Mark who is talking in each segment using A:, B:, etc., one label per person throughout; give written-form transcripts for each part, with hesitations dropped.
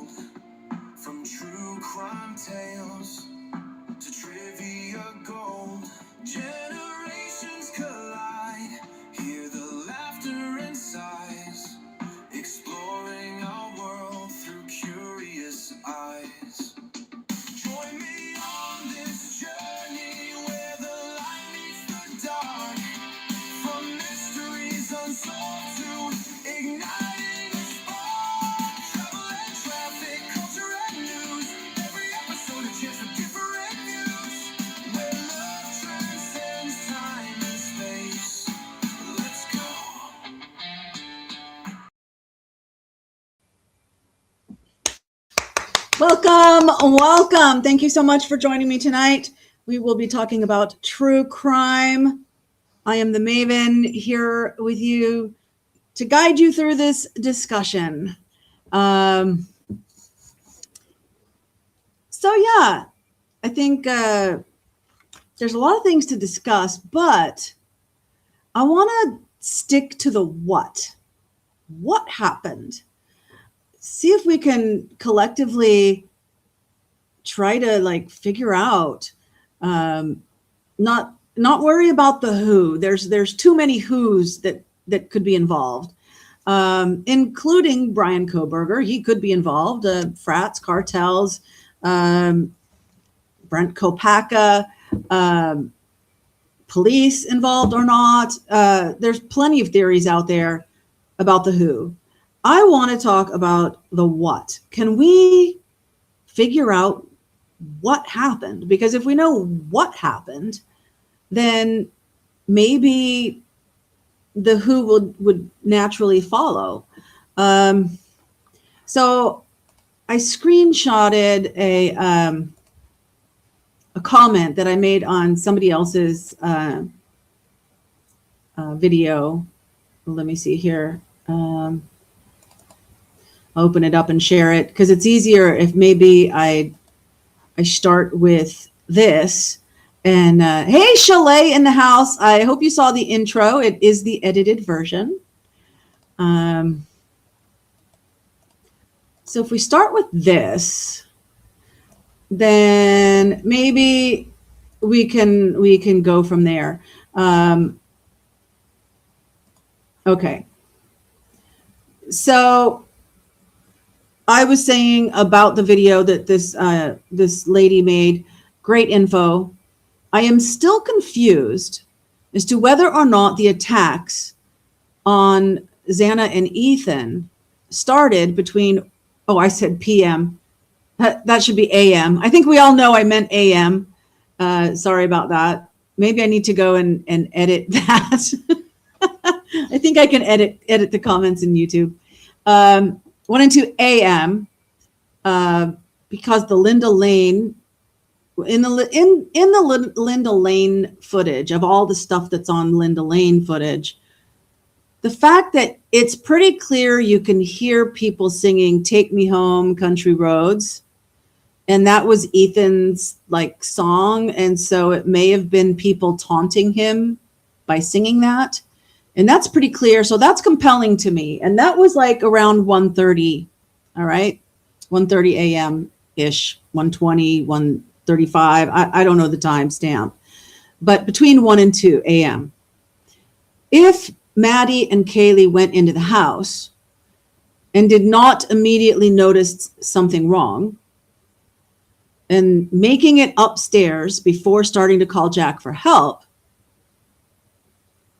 A: untold. From true crime tales to trivia gold, generations collide. Hear the laughter and sighs, exploring our world through curious eyes. Join me on this journey where the light meets the dark. From mysteries unsolved to igniting a spark. Travel and traffic, culture and news. Every episode a chance for different views. Where love transcends time and space. Let's go.
B: Welcome. Thank you so much for joining me tonight. We will be talking about true crime. I am the Maven here with you to guide you through this discussion. I think there's a lot of things to discuss, but I want to stick to the what. What happened? See if we can collectively try to figure out, not worry about the who. There's too many who's that could be involved, including Brian Kohberger. He could be involved. Frats, cartels, Brent Kopacka, police involved or not. There's plenty of theories out there about the who. I want to talk about the what. Can we figure out what happened? Because if we know what happened, then maybe the who would naturally follow. So I screenshotted a comment that I made on somebody else's video. Let me see here. Open it up and share it because it's easier if maybe I start with this. And hey, Chalet in the house. I hope you saw the intro. It is the edited version. So if we start with this, then maybe we can go from there. Okay. So I was saying about the video that this lady made, great info. I am still confused as to whether or not the attacks on Xana and Ethan started between, I said PM. That should be AM. I think we all know I meant AM. Sorry about that. Maybe I need to go and edit that. I think I can edit the comments in YouTube. Went into AM because the Linda Lane in the Linda Lane footage of all the stuff that's on Linda Lane footage, the fact that it's pretty clear you can hear people singing "Take Me Home, Country Roads," and that was Ethan's song, and so it may have been people taunting him by singing that. And that's pretty clear. So that's compelling to me. And that was around 1:30. All right. 1:30 a.m. ish, 1:20, 1:35. I don't know the time stamp, but between 1 and 2 a.m. If Maddie and Kaylee went into the house and did not immediately notice something wrong and making it upstairs before starting to call Jack for help,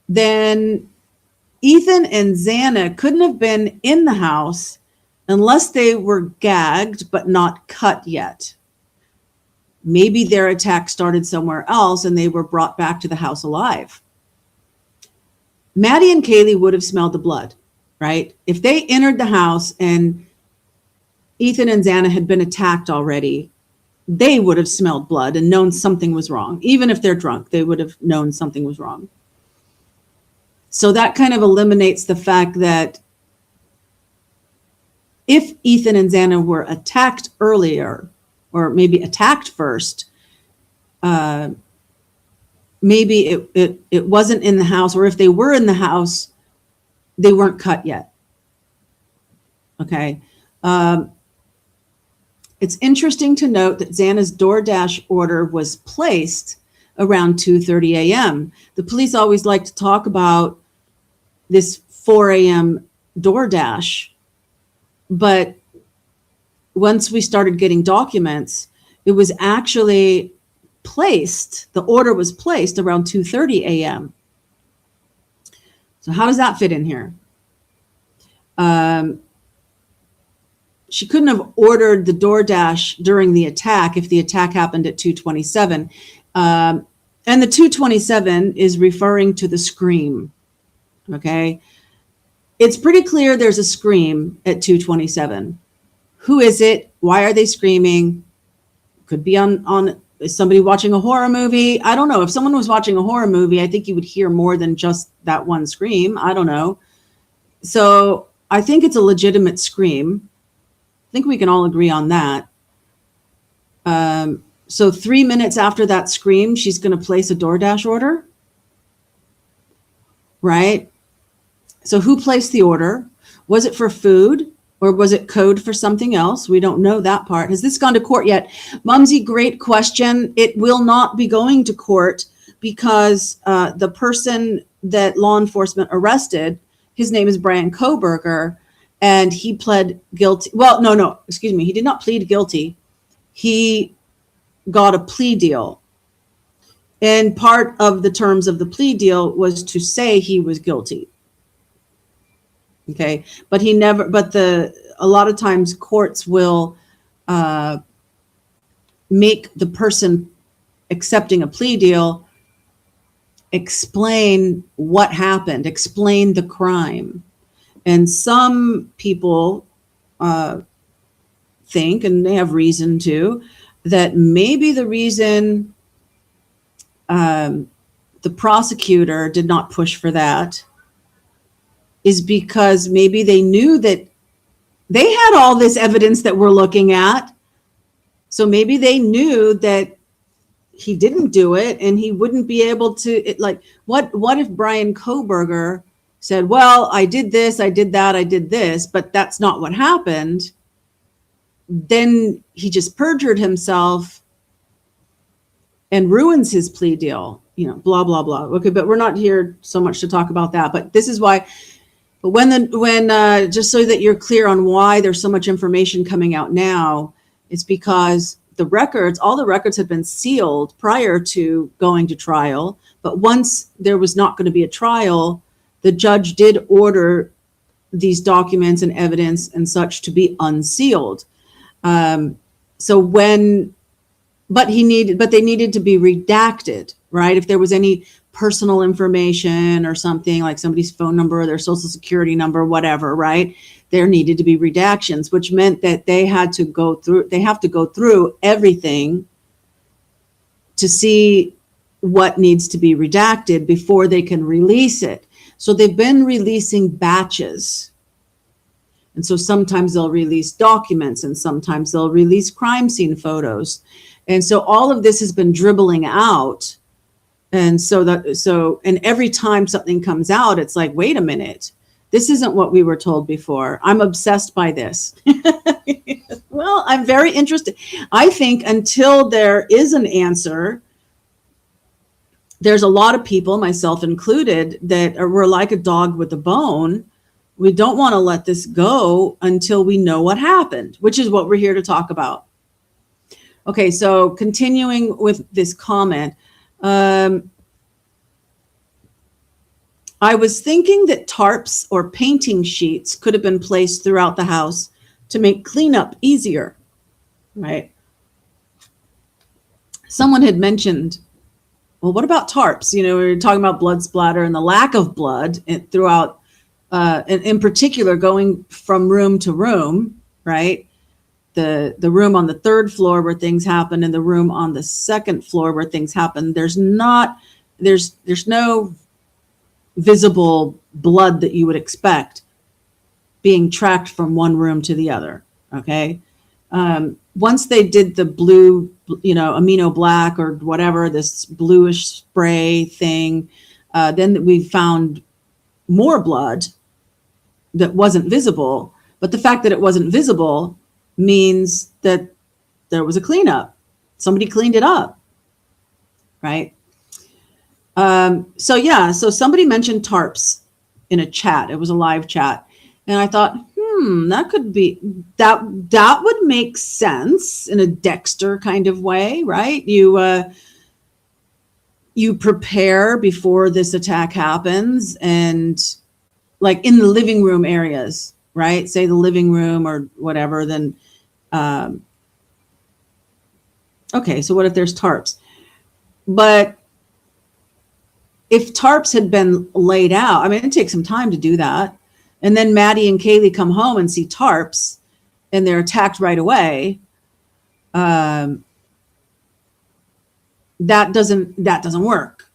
B: then Ethan and Xana couldn't have been in the house unless they were gagged but not cut yet. Maybe their attack started somewhere else and they were brought back to the house alive. Maddie and Kaylee would have smelled the blood, right? If they entered the house and Ethan and Xana had been attacked already, they would have smelled blood and known something was wrong. Even if they're drunk, they would have known something was wrong. So that kind of eliminates the fact that if Ethan and Xana were attacked earlier, or maybe attacked first, maybe it wasn't in the house, or if they were in the house, they weren't cut yet. Okay. It's interesting to note that Xana's DoorDash order was placed around 2:30 a.m. The police always like to talk about this 4 a.m. DoorDash, but once we started getting documents, it was actually placed, the order was placed around 2:30 a.m. So how does that fit in here? She couldn't have ordered the DoorDash during the attack if the attack happened at 2:27. And the 2:27 is referring to the scream. Okay. It's pretty clear there's a scream at 2:27. Who is it? Why are they screaming? Could be on is somebody watching a horror movie? I don't know. If someone was watching a horror movie, I think you would hear more than just that one scream. I don't know. So I think it's a legitimate scream. I think we can all agree on that. So 3 minutes after that scream, she's going to place a DoorDash order, right? So who placed the order? Was it for food or was it code for something else? We don't know that part. Has this gone to court yet? Mumsy, great question. It will not be going to court because the person that law enforcement arrested, his name is Brian Kohberger, and he pled guilty. Well, no, excuse me. He did not plead guilty. He got a plea deal. And part of the terms of the plea deal was to say he was guilty. Okay. But a lot of times courts will make the person accepting a plea deal explain what happened, explain the crime. And some people think, and they have reason to, that maybe the reason the prosecutor did not push for that is because maybe they knew that they had all this evidence that we're looking at. So maybe they knew that he didn't do it and he wouldn't be able to, what if Brian Kohberger said, well, I did this, I did that, I did this, but that's not what happened. Then he just perjured himself and ruins his plea deal, blah, blah, blah. Okay, but we're not here so much to talk about that. But this is why, when just so that you're clear on why there's so much information coming out now, it's because all the records had been sealed prior to going to trial. But once there was not going to be a trial, the judge did order these documents and evidence and such to be unsealed. But they needed to be redacted, right? If there was any personal information or something like somebody's phone number or their social security number, whatever, right? There needed to be redactions, which meant that they have to go through everything to see what needs to be redacted before they can release it. So they've been releasing batches. And so sometimes they'll release documents and sometimes they'll release crime scene photos. And so all of this has been dribbling out. And and every time something comes out, it's like, wait a minute, this isn't what we were told before. I'm obsessed by this. Well, I'm very interested. I think until there is an answer, there's a lot of people, myself included, that we're like a dog with a bone. We don't want to let this go until we know what happened, which is what we're here to talk about. Okay, so continuing with this comment, I was thinking that tarps or painting sheets could have been placed throughout the house to make cleanup easier, right? Someone had mentioned, well, what about tarps? We were talking about blood splatter and the lack of blood throughout, and in particular, going from room to room, right? The room on the third floor where things happen and the room on the second floor where things happen. There's no visible blood that you would expect being tracked from one room to the other. Okay. Once they did the blue, amino black or whatever, this bluish spray thing, then we found more blood that wasn't visible. But the fact that it wasn't visible means that there was a cleanup. Somebody cleaned it up, right? So somebody mentioned Tarps in a chat. It was a live chat. And I thought, that could be, that would make sense in a Dexter kind of way, right? You prepare before this attack happens, and like in the living room areas, right? Say the living room or whatever, then, okay, so what if there's tarps? But if tarps had been laid out, I mean, it takes some time to do that. And then Maddie and Kaylee come home and see tarps and they're attacked right away. That doesn't work,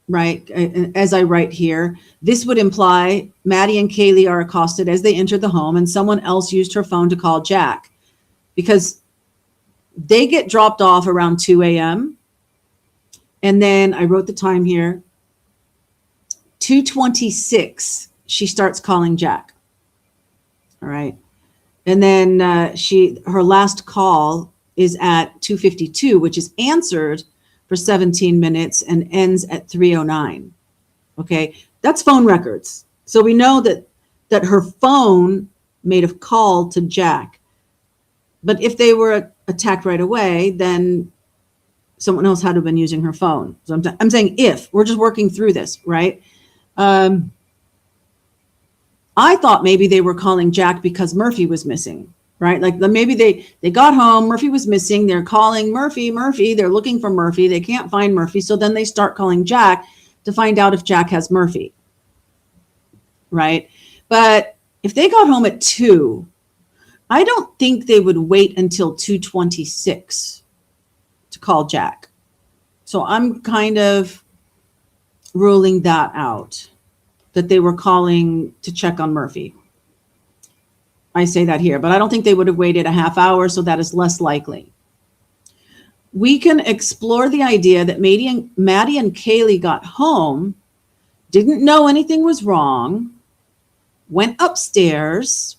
B: right? As I write here, this would imply Maddie and Kaylee are accosted as they enter the home and someone else used her phone to call Jack, because they get dropped off around 2 a.m. And then I wrote the time here, 2:26, she starts calling Jack. All right. And then her last call is at 2:52, which is answered for 17 minutes and ends at 3:09. Okay. That's phone records. So we know that her phone made a call to Jack. But if they were attacked right away, then someone else had to have been using her phone. So I'm saying if we're just working through this, right? I thought maybe they were calling Jack because Murphy was missing, right? Like maybe they got home, Murphy was missing. They're calling Murphy. They're looking for Murphy. They can't find Murphy. So then they start calling Jack to find out if Jack has Murphy, right? But if they got home at 2, I don't think they would wait until 2:26 to call Jack. So I'm kind of ruling that out, that they were calling to check on Murphy. I say that here, but I don't think they would have waited a half hour, so that is less likely. We can explore the idea that Maddie and Kaylee got home, didn't know anything was wrong, went upstairs,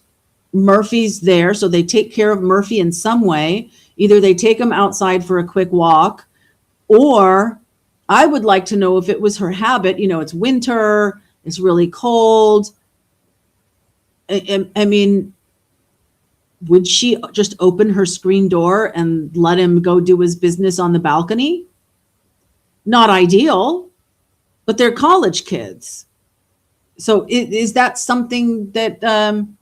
B: Murphy's there, so they take care of Murphy in some way. Either they take him outside for a quick walk, or I would like to know if it was her habit. It's winter, it's really cold. I mean, would she just open her screen door and let him go do his business on the balcony? Not ideal, but they're college kids. So is that something that, and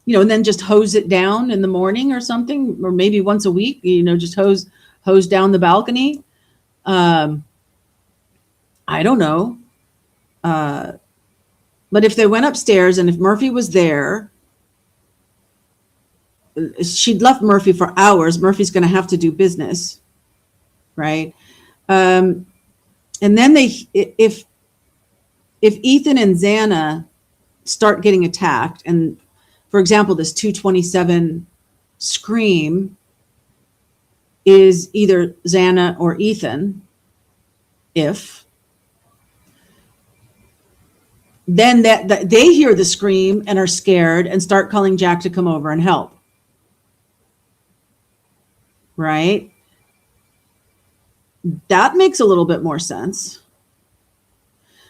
B: then just hose it down in the morning or something, or maybe once a week, just hose down the balcony. I don't know. But if they went upstairs and if Murphy was there, she'd left Murphy for hours. Murphy's going to have to do business, right? And then if Ethan and Xana start getting attacked, and for example, this 2:27 scream is either Xana or Ethan, then that they hear the scream and are scared and start calling Jack to come over and help. Right? That makes a little bit more sense.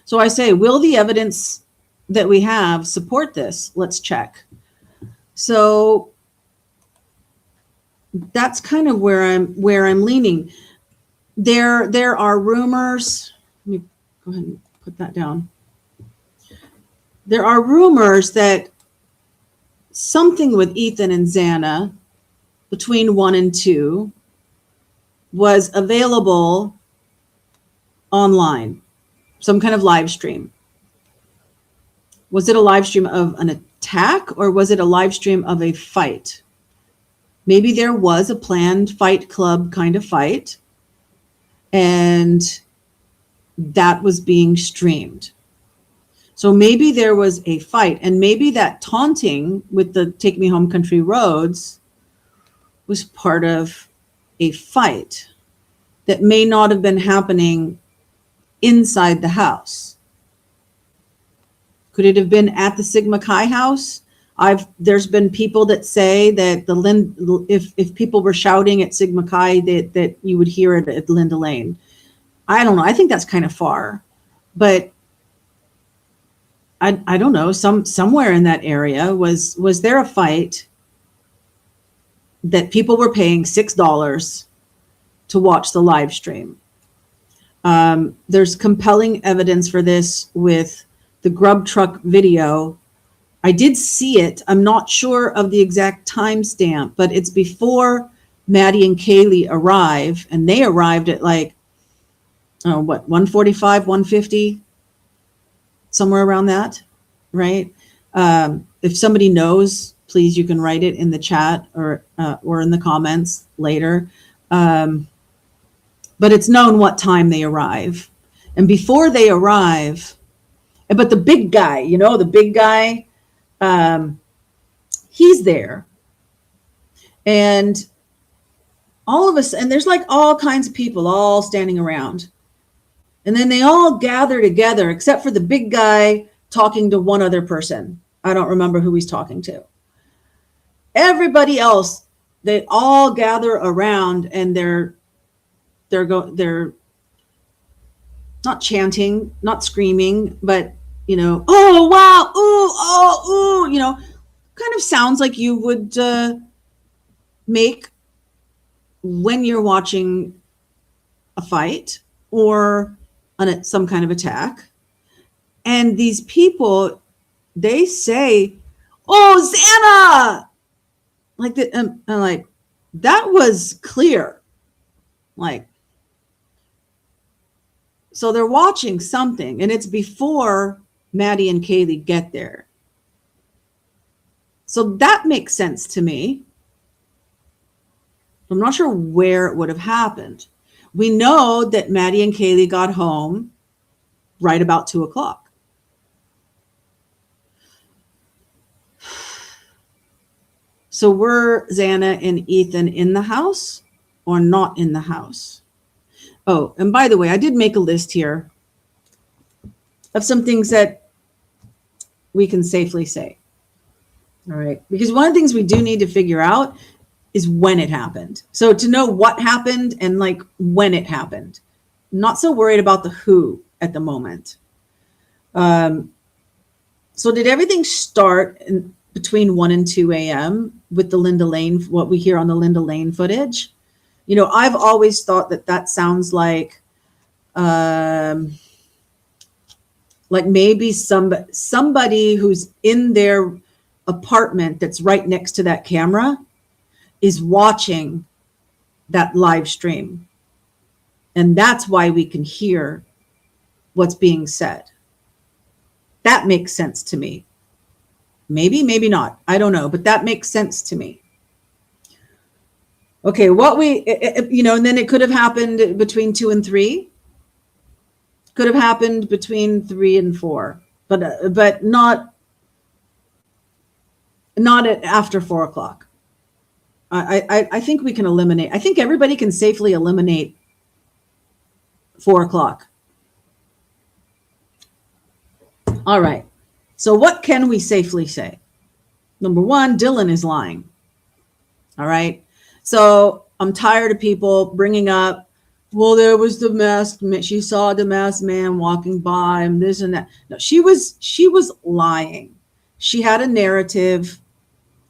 B: So I say, will the evidence that we have support this? Let's check. So that's kind of where I'm leaning. There are rumors. Let me go ahead and put that down. There are rumors that something with Ethan and Xana between 1 and 2 was available online, some kind of live stream. Was it a live stream of an attack, or was it a live stream of a fight? Maybe there was a planned Fight Club kind of fight, and that was being streamed. So maybe there was a fight, and maybe that taunting with the Take Me Home Country Roads was part of a fight that may not have been happening inside the house. Could it have been at the Sigma Chi house? There's been people that say that if people were shouting at Sigma Chi, that you would hear it at Linda Lane. I don't know. I think that's kind of far, but I don't know. Somewhere in that area was there a fight that people were paying $6 to watch the live stream. There's compelling evidence for this with the grub truck video. I did see it. I'm not sure of the exact timestamp, but it's before Maddie and Kaylee arrive, and they arrived at like, 1:45, 1:50, somewhere around that, right? If somebody knows, please, you can write it in the chat or in the comments later. But it's known what time they arrive. And before they arrive, but the big guy, the big guy, he's there. And all of us, and there's like all kinds of people all standing around. And then they all gather together, except for the big guy talking to one other person. I don't remember who he's talking to. Everybody else, they all gather around, and they're not chanting, not screaming, but oh wow, ooh, oh, ooh, kind of sounds like you would make when you're watching a fight or some kind of attack. And these people, they say, "Oh, Xana!" Like that, and like that was clear. Like, so they're watching something, and it's before Maddie and Kaylee get there. So that makes sense to me. I'm not sure where it would have happened. We know that Maddie and Kaylee got home right about 2:00. So were Xana and Ethan in the house or not in the house? Oh, and by the way, I did make a list here of some things that we can safely say. All right. Because one of the things we do need to figure out is when it happened. So to know what happened and like when it happened. Not so worried about the who at the moment. So did everything start between 1 and 2 a.m. with the Linda Lane, what we hear on the Linda Lane footage? I've always thought that sounds like maybe somebody who's in their apartment that's right next to that camera is watching that live stream. And that's why we can hear what's being said. That makes sense to me. Maybe, maybe not. I don't know, but that makes sense to me. Okay, and then it could have happened between 2 and 3. Could have happened between 3 and 4, but not after 4:00. I think we can eliminate. I think everybody can safely eliminate 4:00. All right. So what can we safely say? Number one, Dylan is lying. All right. So I'm tired of people bringing up, well, there was the masked man. She saw the masked man walking by and this and that. No, she was lying. She had a narrative.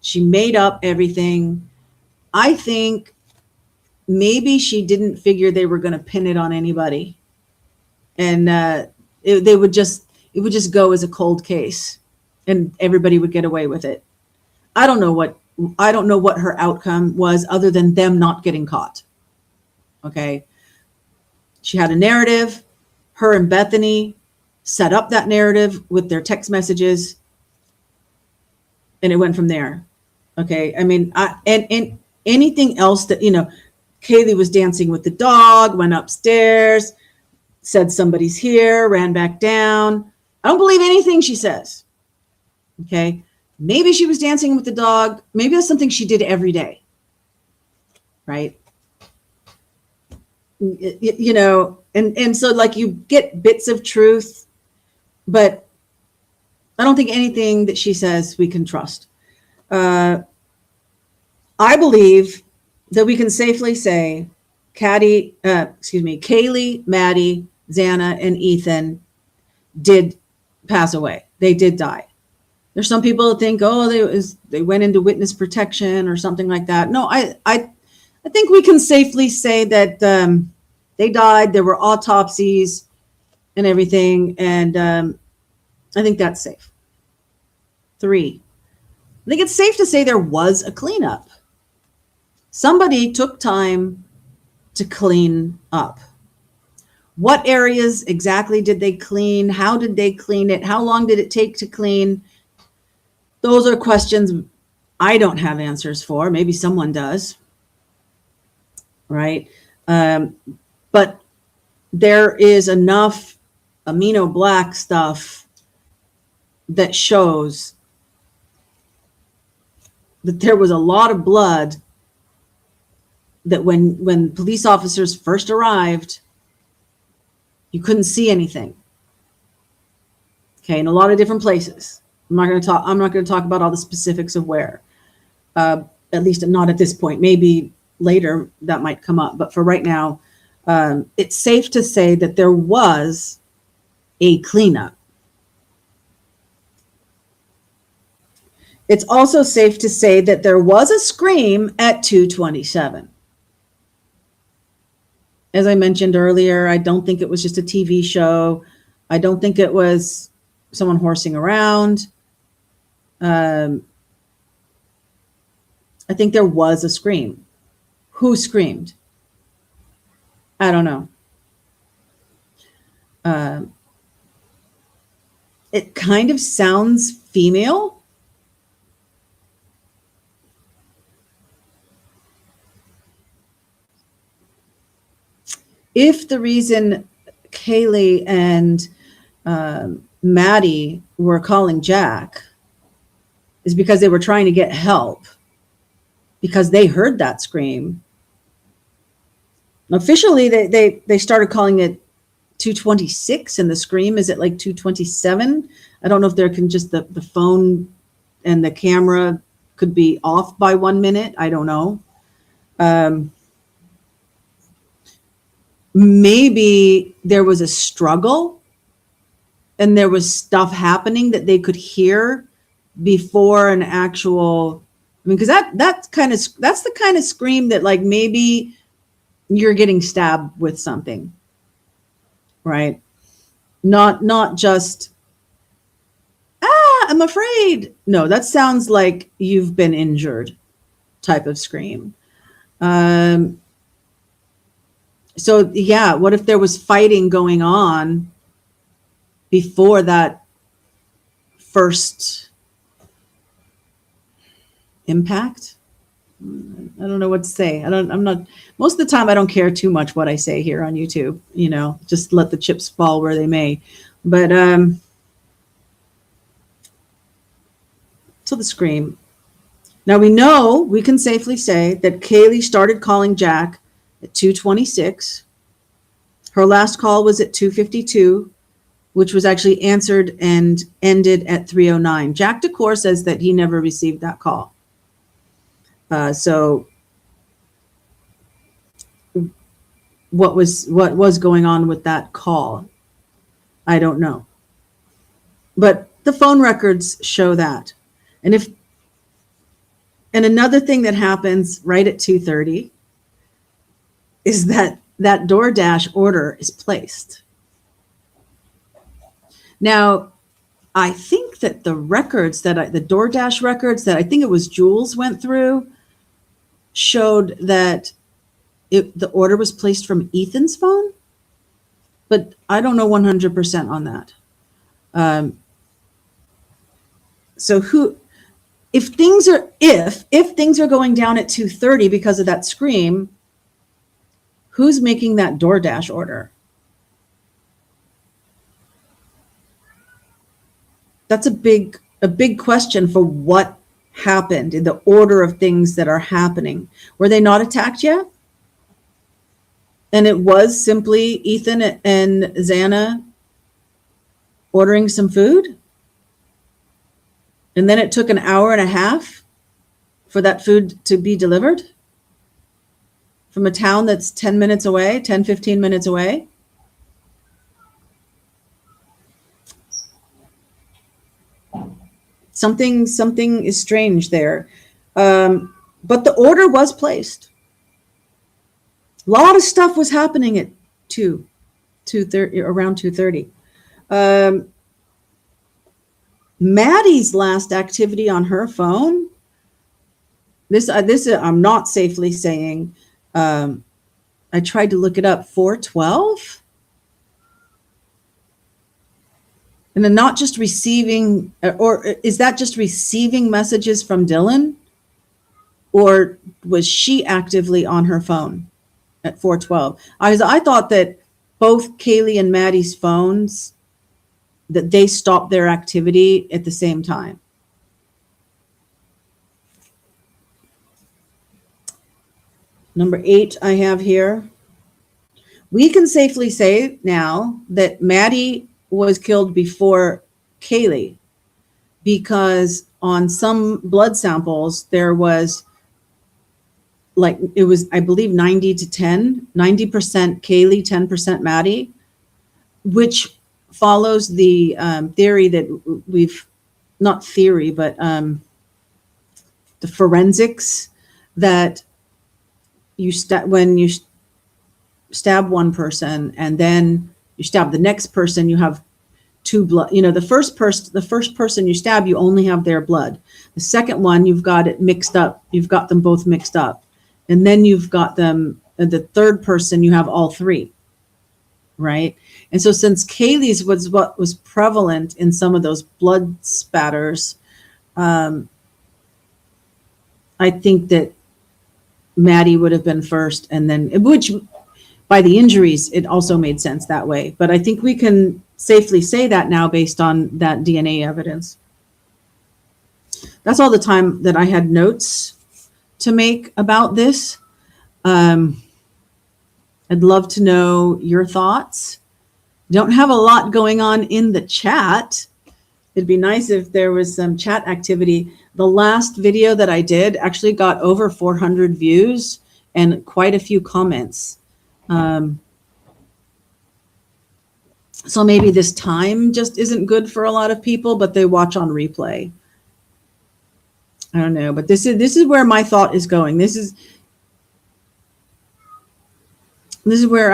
B: She made up everything. I think maybe she didn't figure they were going to pin it on anybody. And it would just go as a cold case and everybody would get away with it. I don't know what her outcome was other than them not getting caught. Okay. She had a narrative. Her and Bethany set up that narrative with their text messages and it went from there. Okay. I mean, and anything else that, Kaylee was dancing with the dog, went upstairs, said somebody's here, ran back down. I don't believe anything she says. Okay. Maybe she was dancing with the dog. Maybe that's something she did every day. Right. And so like you get bits of truth, but I don't think anything that she says we can trust. I believe that we can safely say Kaylee, Maddie, Xana, and Ethan did pass away. They did die. There's some people that think, oh, they went into witness protection or something like that. No, I think we can safely say that they died. There were autopsies and everything, and I think that's safe. 3, I think it's safe to say there was a cleanup. Somebody took time to clean up. What areas exactly did they clean? How did they clean it? How long did it take to clean? Those are questions I don't have answers for. Maybe someone does, right? But there is enough amino black stuff that shows that there was a lot of blood, that when police officers first arrived, you couldn't see anything. Okay, in a lot of different places. I'm not going to talk about all the specifics of where. At least not at this point. Maybe later that might come up. But for right now, it's safe to say that there was a cleanup. It's also safe to say that there was a scream at 2:27. As I mentioned earlier, I don't think it was just a TV show. I don't think it was someone horsing around. I think there was a scream. Who screamed? I don't know. It kind of sounds female. If the reason Kaylee and Maddie were calling Jack is because they were trying to get help, because they heard that scream. Officially, they started calling it 2:26, and the scream is at like 2:27. I don't know if there can just the phone and the camera could be off by 1 minute. I don't know. Maybe there was a struggle and there was stuff happening that they could hear before an actual, I mean, because that's the kind of scream that, like, maybe you're getting stabbed with something, right? Not just, I'm afraid. No, that sounds like you've been injured type of scream. So yeah, what if there was fighting going on before that first impact? I don't know what to say. Most of the time I don't care too much what I say here on YouTube, just let the chips fall where they may. But so the scream. Now we can safely say that Kaylee started calling Jack at 2:26. Her last call was at 2:52, which was actually answered and ended at 3:09. Jack DeCore says that he never received that call. So what was going on with that call? I don't know. But the phone records show that. And another thing that happens right at 2:30 is that DoorDash order is placed. Now, I think that the DoorDash records that I think it was Jules went through showed that the order was placed from Ethan's phone, but I don't know 100% on that. So if things are going down at 2:30 because of that scream, who's making that DoorDash order? That's a big question for what happened in the order of things that are happening. Were they not attacked yet? And it was simply Ethan and Xana ordering some food? And then it took an hour and a half for that food to be delivered from a town that's 10 minutes away, 10, 15 minutes away. Something is strange there. But the order was placed. A lot of stuff was happening at 2:30, around 2:30. Maddie's last activity on her phone, this I'm not safely saying, I tried to look it up, 4:12. And then not just receiving, or is that just receiving messages from Dylan? Or was she actively on her phone at 4:12? I thought that both Kaylee and Maddie's phones, that they stopped their activity at the same time. Number 8 I have here. We can safely say now that Maddie was killed before Kaylee, because on some blood samples there was, like, it was, I believe, 90% Kaylee, 10% Maddie, which follows the theory that we've, not theory, but the forensics, that when you stab one person and then you stab the next person, you have two blood. The first person you stab, you only have their blood. The second one, you've got it mixed up. You've got them both mixed up. And then you've got them, the third person, you have all three, right? And so since Kaylee's was what was prevalent in some of those blood spatters, I think that Maddie would have been first, and then, which by the injuries, it also made sense that way. But I think we can safely say that now based on that DNA evidence. That's all the time that I had notes to make about this. I'd love to know your thoughts. Don't have a lot going on in the chat. It'd be nice if there was some chat activity. The last video that I did actually got over 400 views and quite a few comments. So maybe this time just isn't good for a lot of people, but they watch on replay. I don't know, but this is where my thought is going. This is where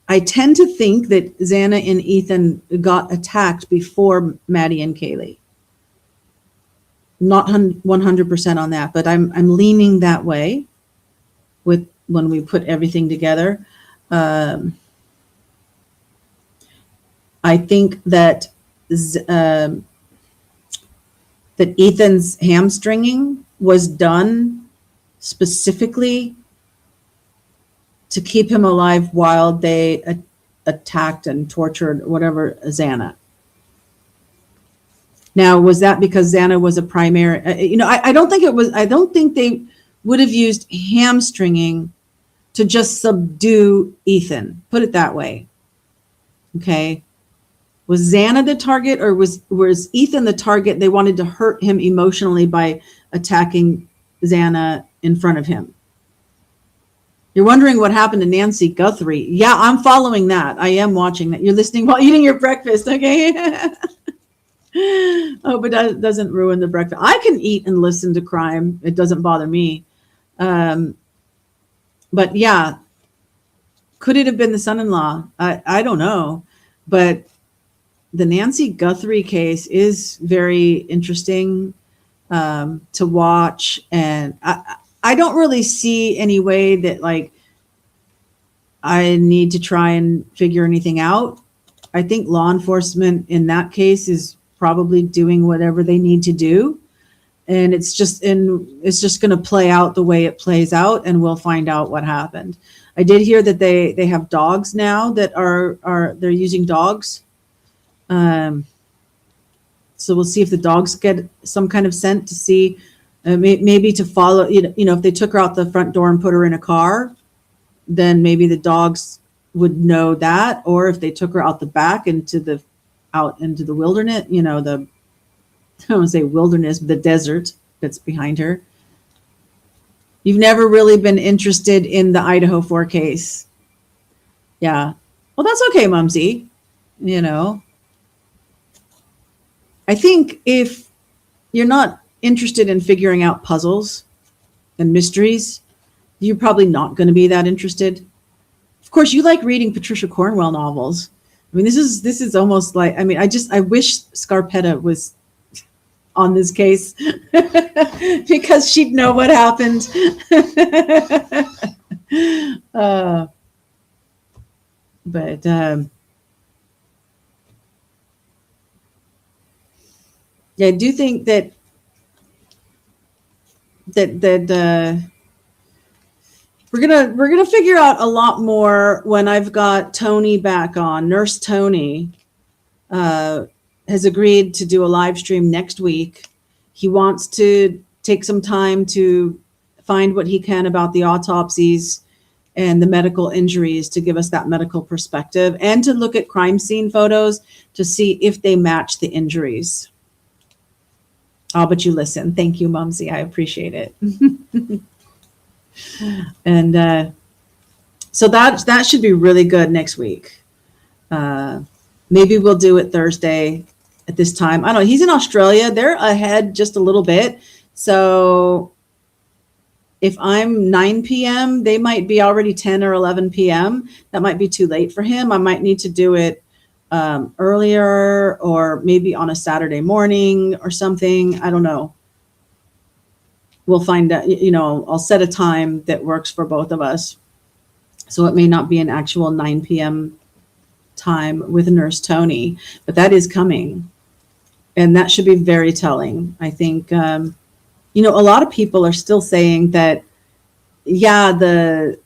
B: I tend to think that Xana and Ethan got attacked before Maddie and Kaylee. Not 100% on that, but I'm leaning that way with when we put everything together. I think that that Ethan's hamstringing was done specifically to keep him alive while they attacked and tortured whatever Xana. Now, was that because Xana was a primary? I don't think it was. I don't think they would have used hamstringing to just subdue Ethan. Put it that way. Okay. Was Xana the target, or was Ethan the target? They wanted to hurt him emotionally by attacking Xana in front of him. You're wondering what happened to Nancy Guthrie. Yeah, I'm following that. I am watching that. You're listening while eating your breakfast, okay? Oh, but that doesn't ruin the breakfast. I can eat and listen to crime. It doesn't bother me. But yeah, could it have been the son-in-law? I don't know. But the Nancy Guthrie case is very interesting to watch. And I don't really see any way that, like, I need to try and figure anything out. I think law enforcement in that case is probably doing whatever they need to do. And it's just going to play out the way it plays out, and we'll find out what happened. I did hear that they have dogs now that they're using dogs. So we'll see if the dogs get some kind of scent to see, maybe to follow, if they took her out the front door and put her in a car, then maybe the dogs would know that. Or if they took her out the back out into the wilderness, I don't want to say wilderness, the desert that's behind her. You've never really been interested in the Idaho 4 case. Yeah. Well, that's okay, Mumsy. You know, I think if you're not interested in figuring out puzzles and mysteries, you're probably not going to be that interested. Of course, you like reading Patricia Cornwell novels. I mean, this is almost like, I mean, I wish Scarpetta was on this case because she'd know what happened. But yeah, I do think that we're gonna figure out a lot more when I've got Tony back on. Nurse Tony has agreed to do a live stream next week. He wants to take some time to find what he can about the autopsies and the medical injuries to give us that medical perspective, and to look at crime scene photos to see if they match the injuries. Oh, but you listen. Thank you, Mumsy. I appreciate it. And so that should be really good next week. Maybe we'll do it Thursday at this time. I don't know. He's in Australia. They're ahead just a little bit. So if I'm 9 p.m., they might be already 10 or 11 p.m. That might be too late for him. I might need to do it earlier, or maybe on a Saturday morning or something. I don't know. We'll find out, you know, I'll set a time that works for both of us. So it may not be an actual 9 p.m. time with Nurse Tony, but that is coming. And that should be very telling. I think, you know, a lot of people are still saying that, yeah, the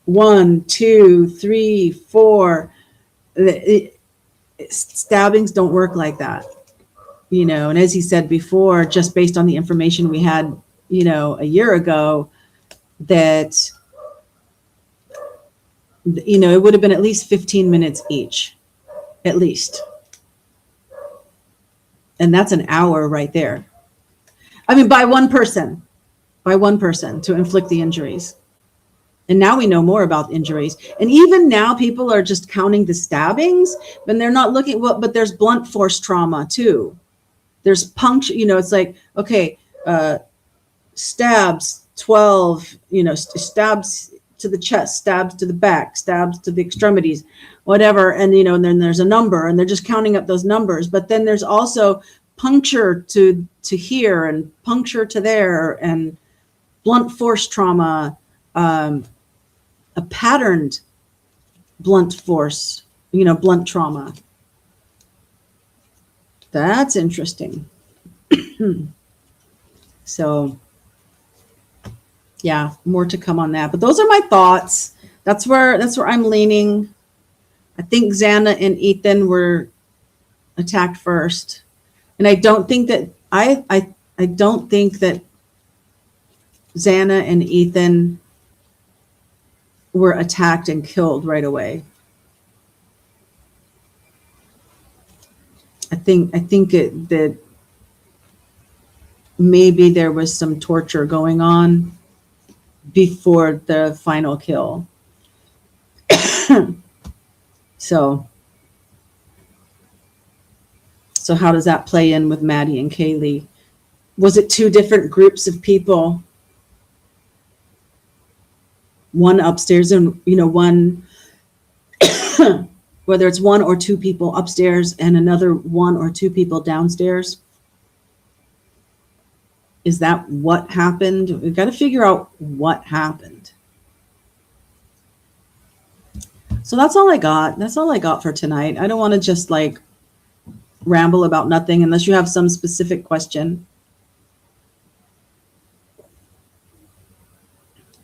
B: 1, 2, 3, 4, stabbings don't work like that, you know. And as he said before, just based on the information we had, you know, a year ago, that, you know, it would have been at least 15 minutes each, at least. And that's an hour right there. I mean, by one person to inflict the injuries. And now we know more about injuries. And even now people are just counting the stabbings, but they're not looking, well, but there's blunt force trauma too. There's puncture, you know, it's like, okay, stabs 12, you know, stabs to the chest, stabs to the back, stabs to the extremities, whatever. And, you know, and then there's a number, and they're just counting up those numbers. But then there's also puncture to here and puncture to there, and blunt force trauma, a patterned blunt force, you know, blunt trauma. That's interesting. So yeah, more to come on that. But those are my thoughts. That's where I'm leaning. I think Xana and Ethan were attacked first. And I don't think that I don't think that Xana and Ethan were attacked and killed right away. I think that maybe there was some torture going on before the final kill. So how does that play in with Maddie and Kaylee? Was it two different groups of people? One upstairs and, you know, one, whether it's one or two people upstairs and another one or two people downstairs. Is that what happened? We've got to figure out what happened. So that's all I got. That's all I got for tonight. I don't want to just like ramble about nothing unless you have some specific question.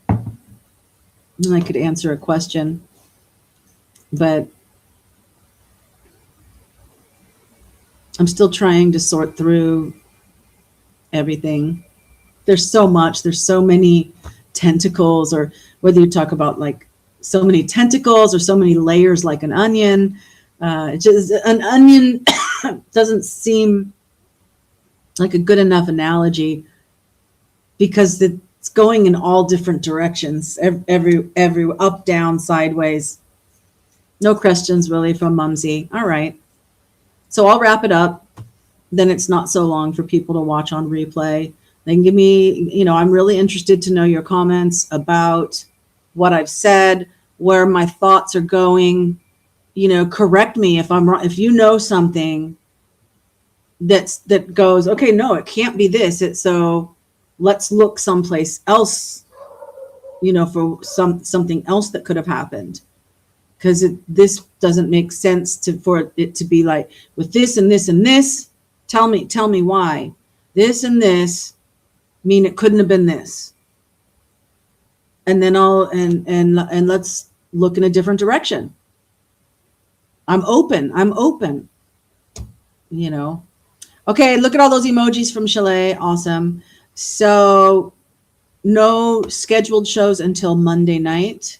B: And I could answer a question, but I'm still trying to sort through everything. There's so much. There's so many tentacles, or whether you talk about like so many tentacles or so many layers like an onion. It's just an onion doesn't seem like a good enough analogy, because it's going in all different directions, every up, down, sideways. No questions really from Mumsy. All right. So I'll wrap it up. Then it's not so long for people to watch on replay. Then give me, I'm really interested to know your comments about what I've said, where my thoughts are going. Correct me if I'm wrong. If you know something that goes, okay, no, it can't be this. So let's look someplace else, for something else that could have happened. Because this doesn't make sense for it to be like with this and this and this. Tell me why this and this mean it couldn't have been this. And then and let's look in a different direction. I'm open. Okay, look at all those emojis from Chalet. Awesome. So no scheduled shows until Monday night.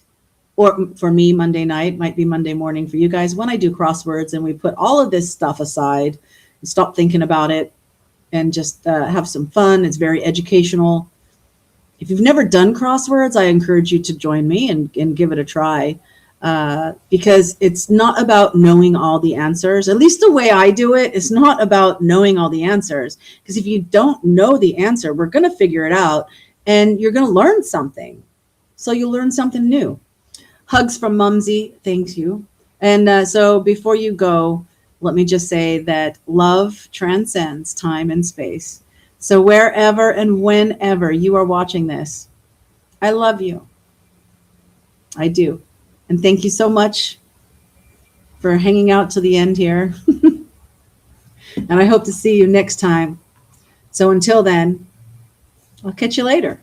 B: Or for me, Monday night, might be Monday morning for you guys, when I do crosswords and we put all of this stuff aside and stop thinking about it and just have some fun. It's very educational. If you've never done crosswords, I encourage you to join me and give it a try, because it's not about knowing all the answers. At least the way I do it, it's not about knowing all the answers. Because if you don't know the answer, we're going to figure it out and you're going to learn something. So you'll learn something new. Hugs from Mumsy. Thank you. And so before you go, let me just say that love transcends time and space. So wherever and whenever you are watching this, I love you. I do. And thank you so much for hanging out to the end here. And I hope to see you next time. So until then, I'll catch you later.